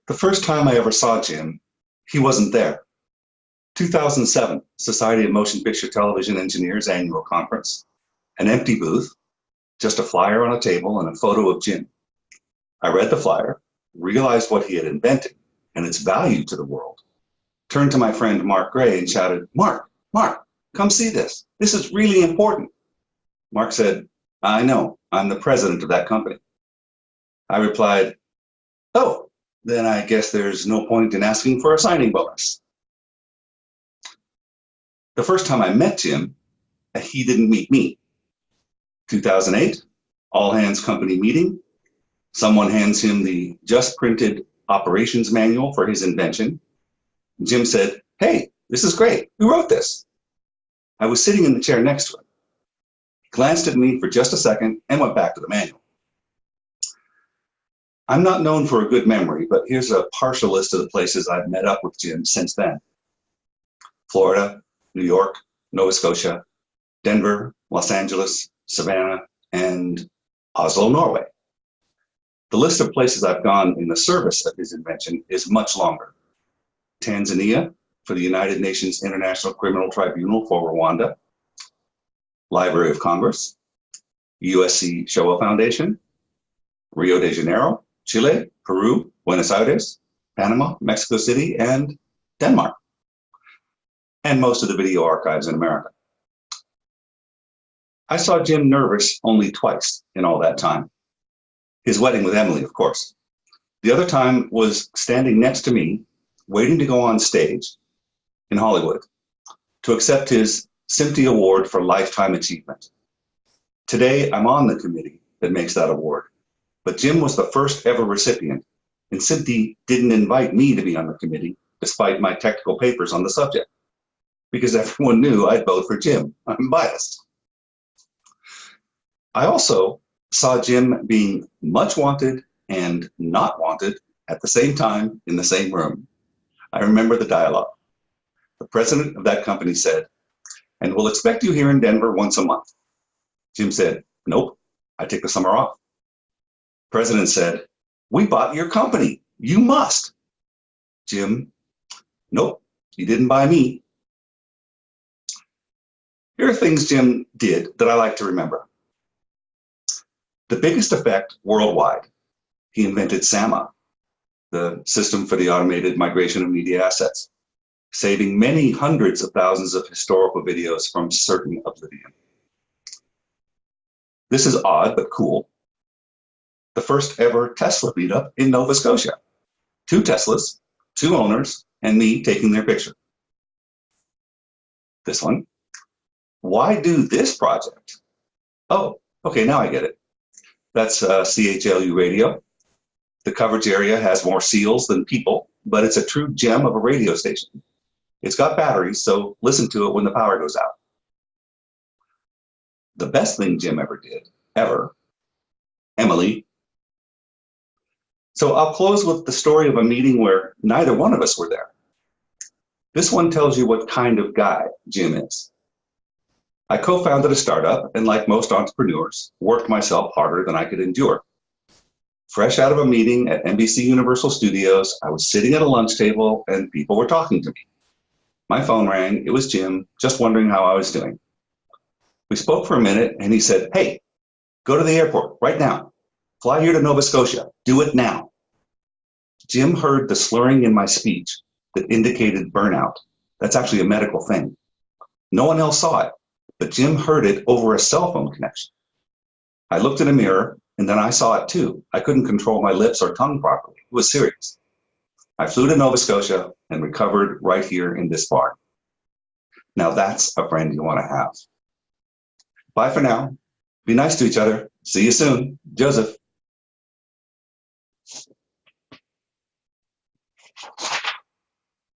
The first time I ever saw Jim, he wasn't there. 2007, Society of Motion Picture Television Engineers annual conference. An empty booth, just a flyer on a table and a photo of Jim. I read the flyer, realized what he had invented and its value to the world. Turned to my friend Mark Gray and shouted, Mark, come see this. This is really important. Mark said, I know, I'm the president of that company. I replied, oh, then I guess there's no point in asking for a signing bonus. The first time I met Jim, he didn't meet me. 2008, all hands company meeting. Someone hands him the just printed operations manual for his invention. Jim said, hey, this is great. Who wrote this? I was sitting in the chair next to him. He glanced at me for just a second and went back to the manual. I'm not known for a good memory, but here's a partial list of the places I've met up with Jim since then. Florida, New York, Nova Scotia, Denver, Los Angeles, Savannah, and Oslo, Norway. The list of places I've gone in the service of his invention is much longer. Tanzania for the United Nations International Criminal Tribunal for Rwanda, Library of Congress, USC Showa Foundation, Rio de Janeiro, Chile, Peru, Buenos Aires, Panama, Mexico City, and Denmark, and most of the video archives in America. I saw Jim nervous only twice in all that time. His wedding with Emily, of course. The other time was standing next to me, waiting to go on stage in Hollywood to accept his SMPTE Award for Lifetime Achievement. Today, I'm on the committee that makes that award, but Jim was the first ever recipient, and SMPTE didn't invite me to be on the committee, despite my technical papers on the subject, because everyone knew I'd vote for Jim. I'm biased. I also saw Jim being much wanted and not wanted at the same time in the same room. I remember the dialogue. The president of that company said, and we'll expect you here in Denver once a month. Jim said, nope, I take the summer off. President said, we bought your company. You must. Jim, nope, you didn't buy me. Here are things Jim did that I like to remember. The biggest effect worldwide, he invented SAMA, the system for the automated migration of media assets, saving many hundreds of thousands of historical videos from certain oblivion. This is odd but cool. The first ever Tesla meetup in Nova Scotia. 2 Teslas, 2 owners, and me taking their picture. This one. Why do this project? Oh, okay, now I get it. That's CHLU radio. The coverage area has more seals than people, but it's a true gem of a radio station. It's got batteries, so listen to it when the power goes out. The best thing Jim ever did, Emily. So I'll close with the story of a meeting where neither one of us were there. This one tells you what kind of guy Jim is. I co-founded a startup and, like most entrepreneurs, worked myself harder than I could endure. Fresh out of a meeting at NBC Universal Studios, I was sitting at a lunch table and people were talking to me. My phone rang. It was Jim, just wondering how I was doing. We spoke for a minute and he said, hey, go to the airport right now. Fly here to Nova Scotia. Do it now. Jim heard the slurring in my speech that indicated burnout. That's actually a medical thing. No one else saw it, but Jim heard it over a cell phone connection. I looked in a mirror and then I saw it too. I couldn't control my lips or tongue properly. It was serious. I flew to Nova Scotia and recovered right here in this bar. Now that's a friend you want to have. Bye for now. Be nice to each other. See you soon. Joseph.